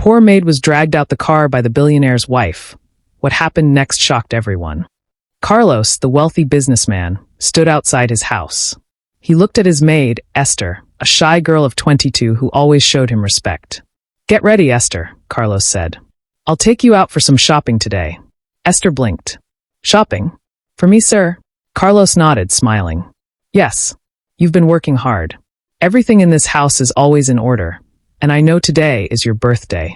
poor Maid was dragged out the car by the billionaire's wife. What happened next shocked everyone. Carlos, the wealthy businessman, stood outside his house. He looked at his maid, Esther, a shy girl of 22 who always showed him respect. "Get ready, Esther," Carlos said. "I'll take you out for some shopping today." Esther blinked. "Shopping? For me, sir?" Carlos nodded, smiling. "Yes. You've been working hard. Everything in this house is always in order, and I know today is your birthday."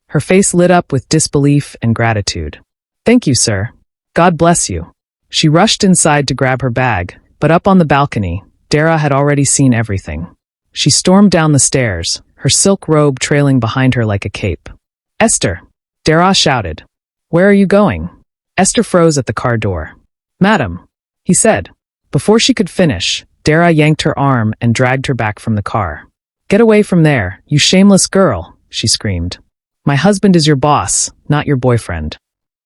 Her face lit up with disbelief and gratitude. "Thank you, sir. God bless you." She rushed inside to grab her bag, but up on the balcony, Dara had already seen everything. She stormed down the stairs, her silk robe trailing behind her like a cape. "Esther!" Dara shouted. "Where are you going?" Esther froze at the car door. "Madam," he said. Before she could finish, Dara yanked her arm and dragged her back from the car. "Get away from there, you shameless girl," she screamed. "My husband is your boss, not your boyfriend."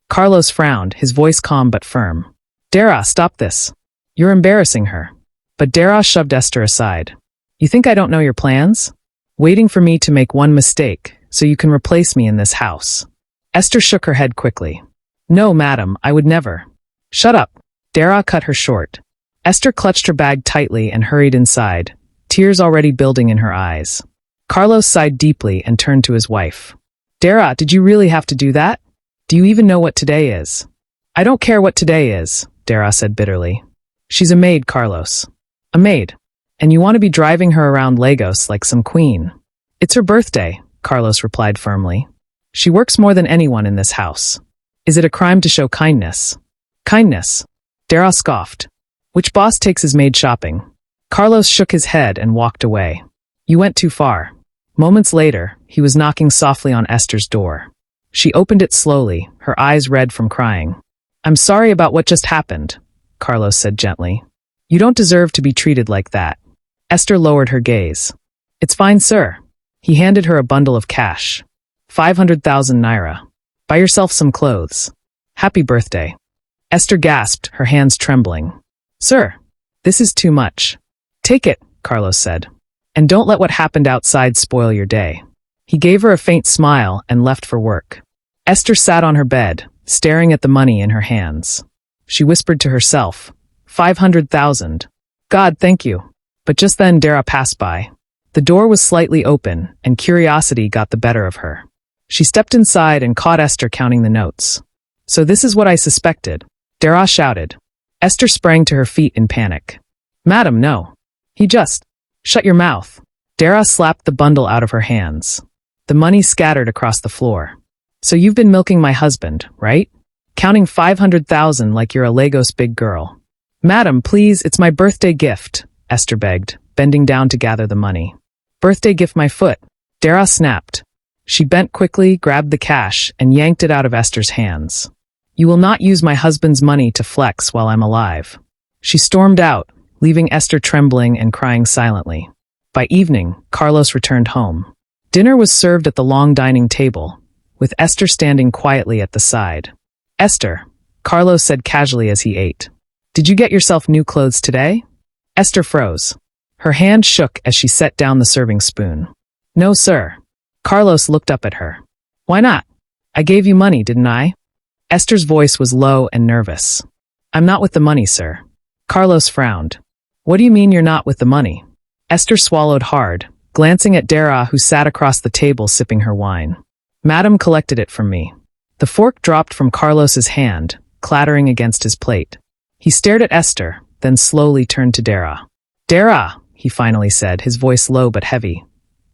Carlos frowned, his voice calm but firm. "Dara, stop this. You're embarrassing her." But Dara shoved Esther aside. "You think I don't know your plans? Waiting for me to make one mistake, so you can replace me in this house." Esther shook her head quickly. "No, madam, I would never." "Shut up." Dara cut her short. Esther clutched her bag tightly and hurried inside, tears already building in her eyes. Carlos sighed deeply and turned to his wife. "Dara, did you really have to do that? Do you even know what today is?" "I don't care what today is," Dara said bitterly. "She's a maid, Carlos. A maid. And you want to be driving her around Lagos like some queen." "It's her birthday," Carlos replied firmly. "She works more than anyone in this house. Is it a crime to show kindness?" "Kindness?" Dara scoffed. "Which boss takes his maid shopping?" Carlos shook his head and walked away. "You went too far." Moments later, he was knocking softly on Esther's door. She opened it slowly, her eyes red from crying. "I'm sorry about what just happened," Carlos said gently. "You don't deserve to be treated like that." Esther lowered her gaze. "It's fine, sir." He handed her a bundle of cash. 500,000 naira. "Buy yourself some clothes. Happy birthday." Esther gasped, her hands trembling. "Sir, this is too much." "Take it," Carlos said. "And don't let what happened outside spoil your day." He gave her a faint smile and left for work. Esther sat on her bed, staring at the money in her hands. She whispered to herself, 500,000. God, thank you. But just then Dara passed by. The door was slightly open, and curiosity got the better of her. She stepped inside and caught Esther counting the notes. "So this is what I suspected," Dara shouted. Esther sprang to her feet in panic. "Madam, no. He just..." "Shut your mouth." Dara slapped the bundle out of her hands. The money scattered across the floor. "So you've been milking my husband, right? Counting 500,000 like you're a Lagos big girl." "Madam, please, it's my birthday gift," Esther begged, bending down to gather the money. "Birthday gift my foot." Dara snapped. She bent quickly, grabbed the cash, and yanked it out of Esther's hands. "You will not use my husband's money to flex while I'm alive." She stormed out, leaving Esther trembling and crying silently. By evening, Carlos returned home. Dinner was served at the long dining table, with Esther standing quietly at the side. "Esther," Carlos said casually as he ate. "Did you get yourself new clothes today?" Esther froze. Her hand shook as she set down the serving spoon. "No, sir." Carlos looked up at her. "Why not? I gave you money, didn't I?" Esther's voice was low and nervous. "I'm not with the money, sir." Carlos frowned. "What do you mean you're not with the money?" Esther swallowed hard, glancing at Dara, who sat across the table sipping her wine. "Madam collected it from me." The fork dropped from Carlos's hand, clattering against his plate. He stared at Esther, then slowly turned to Dara. "Dara," he finally said, his voice low but heavy.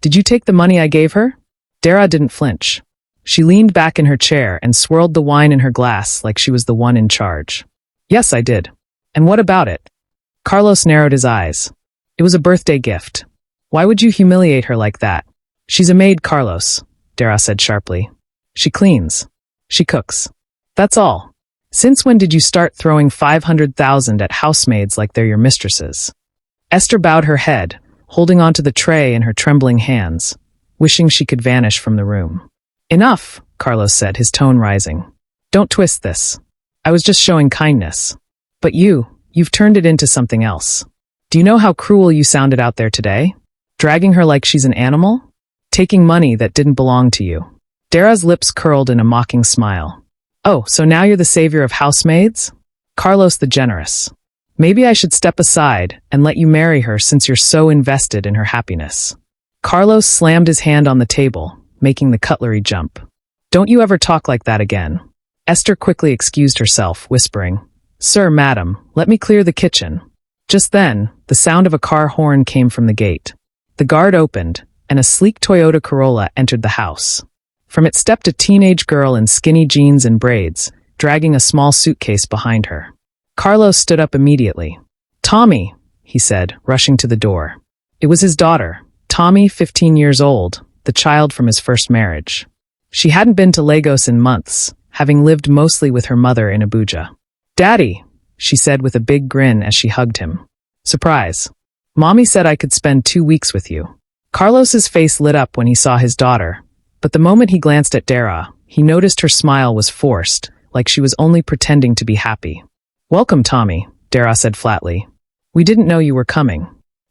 "Did you take the money I gave her?" Dara didn't flinch. She leaned back in her chair and swirled the wine in her glass like she was the one in charge. "Yes, I did." "And what about it?" Carlos narrowed his eyes. "It was a birthday gift. Why would you humiliate her like that?" "She's a maid, Carlos," Dara said sharply. "She cleans. She cooks. That's all. Since when did you start throwing 500,000 at housemaids like they're your mistresses?" Esther bowed her head, holding onto the tray in her trembling hands, wishing she could vanish from the room. "Enough," Carlos said, his tone rising. "Don't twist this. I was just showing kindness. But you've turned it into something else. Do you know how cruel you sounded out there today? Dragging her like she's an animal? Taking money that didn't belong to you." Dara's lips curled in a mocking smile. Oh, so now you're the savior of housemaids? Carlos the generous. Maybe I should step aside and let you marry her since you're so invested in her happiness. Carlos slammed his hand on the table, making the cutlery jump. Don't you ever talk like that again. Esther quickly excused herself, whispering, Sir, madam, let me clear the kitchen. Just then, the sound of a car horn came from the gate. The guard opened, and a sleek Toyota Corolla entered the house. From it stepped a teenage girl in skinny jeans and braids, dragging a small suitcase behind her. Carlos stood up immediately. Tommy, he said, rushing to the door. It was his daughter, Tommy, 15 years old, the child from his first marriage. She hadn't been to Lagos in months, having lived mostly with her mother in Abuja. Daddy, she said with a big grin as she hugged him. Surprise. Mommy said I could spend 2 weeks with you. Carlos's face lit up when he saw his daughter, but the moment he glanced at Dara, he noticed her smile was forced, like she was only pretending to be happy. Welcome, Tommy, Dara said flatly. We didn't know you were coming.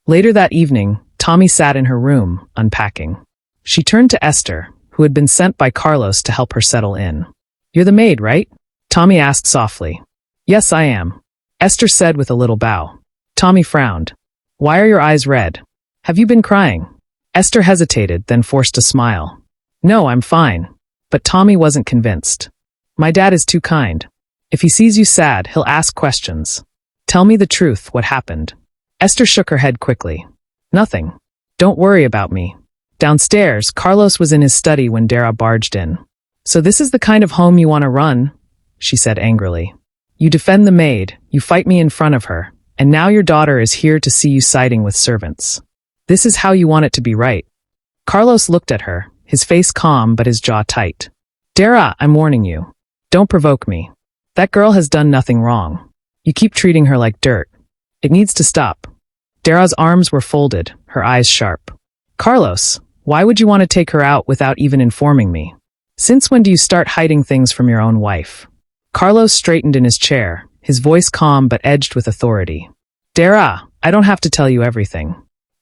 Later that evening, Tommy sat in her room, unpacking. She turned to Esther, who had been sent by Carlos to help her settle in. You're the maid, right? Tommy asked softly. Yes, I am, Esther said with a little bow. Tommy frowned. Why are your eyes red? Have you been crying? Esther hesitated, then forced a smile. No, I'm fine. But Tommy wasn't convinced. My dad is too kind. If he sees you sad, he'll ask questions. Tell me the truth, what happened? Esther shook her head quickly. Nothing. Don't worry about me. Downstairs, Carlos was in his study when Dara barged in. So this is the kind of home you want to run? She said angrily. You defend the maid, you fight me in front of her, and now your daughter is here to see you siding with servants. This is how you want it to be, right? Carlos looked at her, his face calm but his jaw tight. Dara, I'm warning you. Don't provoke me. That girl has done nothing wrong. You keep treating her like dirt. It needs to stop. Dara's arms were folded, her eyes sharp. Carlos, why would you want to take her out without even informing me? Since when do you start hiding things from your own wife? Carlos straightened in his chair, his voice calm but edged with authority. Dara, I don't have to tell you everything.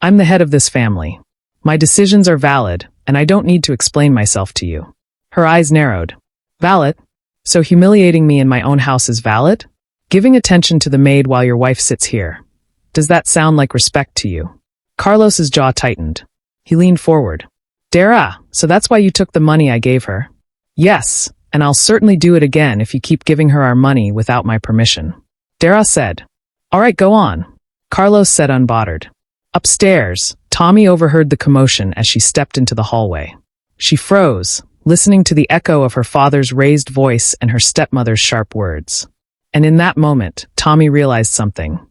I'm the head of this family. My decisions are valid, and I don't need to explain myself to you. Her eyes narrowed. Valid? So humiliating me in my own house is valid? Giving attention to the maid while your wife sits here. Does that sound like respect to you? Carlos's jaw tightened. He leaned forward. Dara, so that's why you took the money I gave her? Yes, and I'll certainly do it again if you keep giving her our money without my permission. Dara said. All right, go on. Carlos said unbothered. Upstairs, Tommy overheard the commotion as she stepped into the hallway. She froze, listening to the echo of her father's raised voice and her stepmother's sharp words. And in that moment, Tommy realized something.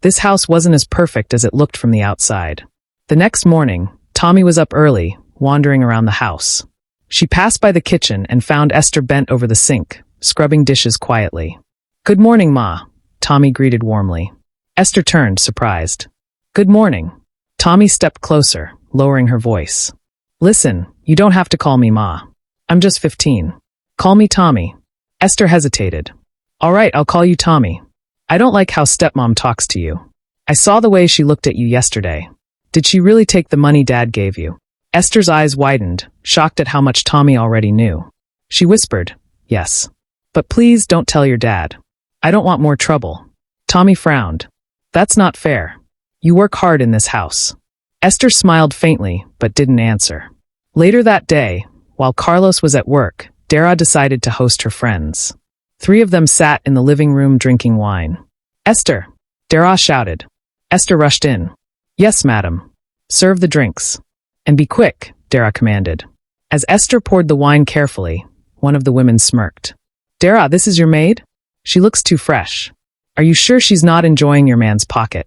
This house wasn't as perfect as it looked from the outside. The next morning, Tommy was up early, wandering around the house. She passed by the kitchen and found Esther bent over the sink, scrubbing dishes quietly. Good morning, Ma, Tommy greeted warmly. Esther turned, surprised. Good morning. Tommy stepped closer, lowering her voice. Listen, you don't have to call me Ma. I'm just 15. Call me Tommy. Esther hesitated. All right, I'll call you Tommy. I don't like how stepmom talks to you. I saw the way she looked at you yesterday. Did she really take the money Dad gave you? Esther's eyes widened, shocked at how much Tommy already knew. She whispered, yes. But please don't tell your dad. I don't want more trouble. Tommy frowned. That's not fair. You work hard in this house. Esther smiled faintly, but didn't answer. Later that day, while Carlos was at work, Dara decided to host her friends. 3 of them sat in the living room drinking wine. Esther, Dara shouted. Esther rushed in. Yes, madam. Serve the drinks. And be quick, Dara commanded. As Esther poured the wine carefully, one of the women smirked. Dara, this is your maid? She looks too fresh. Are you sure she's not enjoying your man's pocket?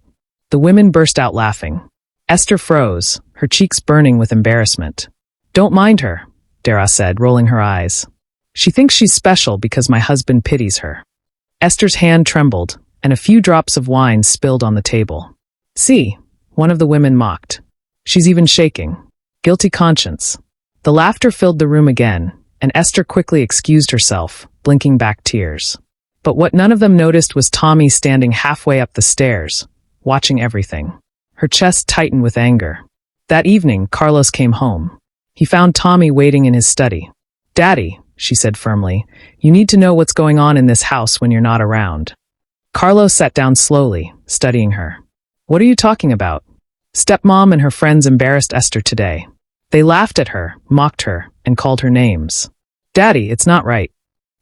The women burst out laughing. Esther froze, her cheeks burning with embarrassment. Don't mind her, Dara said, rolling her eyes. She thinks she's special because my husband pities her. Esther's hand trembled, and a few drops of wine spilled on the table. See, one of the women mocked. She's even shaking. Guilty conscience. The laughter filled the room again, and Esther quickly excused herself, blinking back tears. But what none of them noticed was Tommy standing halfway up the stairs, watching everything. Her chest tightened with anger. That evening, Carlos came home. He found Tommy waiting in his study. Daddy, she said firmly, you need to know what's going on in this house when you're not around. Carlos sat down slowly, studying her. What are you talking about? Stepmom and her friends embarrassed Esther today. They laughed at her, mocked her, and called her names. Daddy, it's not right.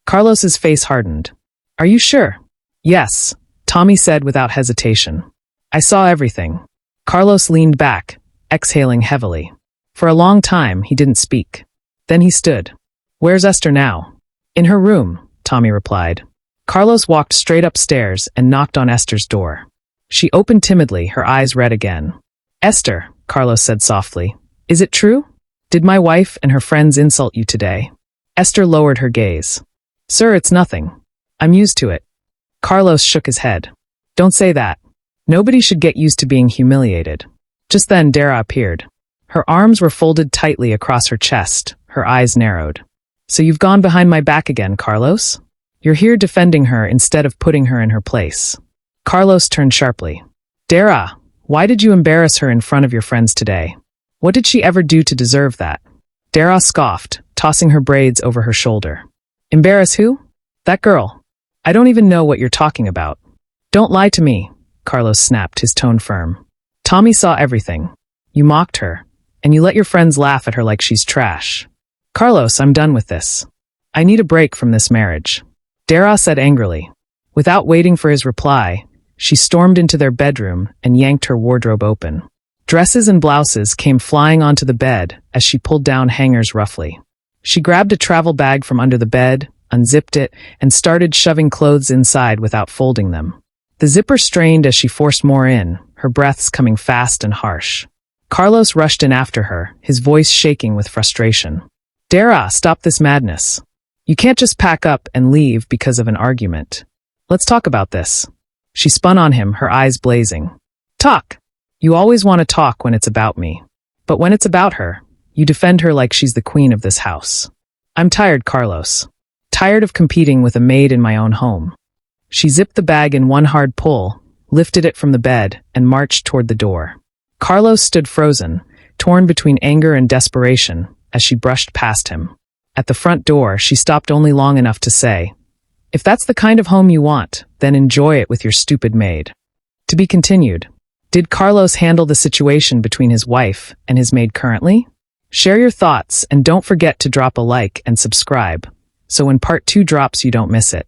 Carlos's face hardened. Are you sure? Yes, Tommy said without hesitation. I saw everything. Carlos leaned back, exhaling heavily. For a long time, he didn't speak. Then he stood. Where's Esther now? In her room, Tommy replied. Carlos walked straight upstairs and knocked on Esther's door. She opened timidly, her eyes red again. Esther, Carlos said softly, is it true? Did my wife and her friends insult you today? Esther lowered her gaze. Sir, it's nothing. I'm used to it. Carlos shook his head. Don't say that. Nobody should get used to being humiliated. Just then Dara appeared. Her arms were folded tightly across her chest, her eyes narrowed. So you've gone behind my back again, Carlos? You're here defending her instead of putting her in her place. Carlos turned sharply. Dara, why did you embarrass her in front of your friends today? What did she ever do to deserve that? Dara scoffed, tossing her braids over her shoulder. Embarrass who? That girl. I don't even know what you're talking about. Don't lie to me, Carlos snapped, his tone firm. Tommy saw everything. You mocked her, and you let your friends laugh at her like she's trash. Carlos, I'm done with this. I need a break from this marriage. Dara said angrily. Without waiting for his reply, she stormed into their bedroom and yanked her wardrobe open. Dresses and blouses came flying onto the bed as she pulled down hangers roughly. She grabbed a travel bag from under the bed, unzipped it, and started shoving clothes inside without folding them. The zipper strained as she forced more in, her breaths coming fast and harsh. Carlos rushed in after her, his voice shaking with frustration. Dara, stop this madness. You can't just pack up and leave because of an argument. Let's talk about this. She spun on him, her eyes blazing. Talk. You always want to talk when it's about me. But when it's about her, you defend her like she's the queen of this house. I'm tired, Carlos. Tired of competing with a maid in my own home. She zipped the bag in one hard pull, lifted it from the bed, and marched toward the door. Carlos stood frozen, torn between anger and desperation, as she brushed past him. At the front door, she stopped only long enough to say, if that's the kind of home you want, then enjoy it with your stupid maid. To be continued. Did Carlos handle the situation between his wife and his maid currently? Share your thoughts and don't forget to drop a like and subscribe, so when part 2 drops you don't miss it.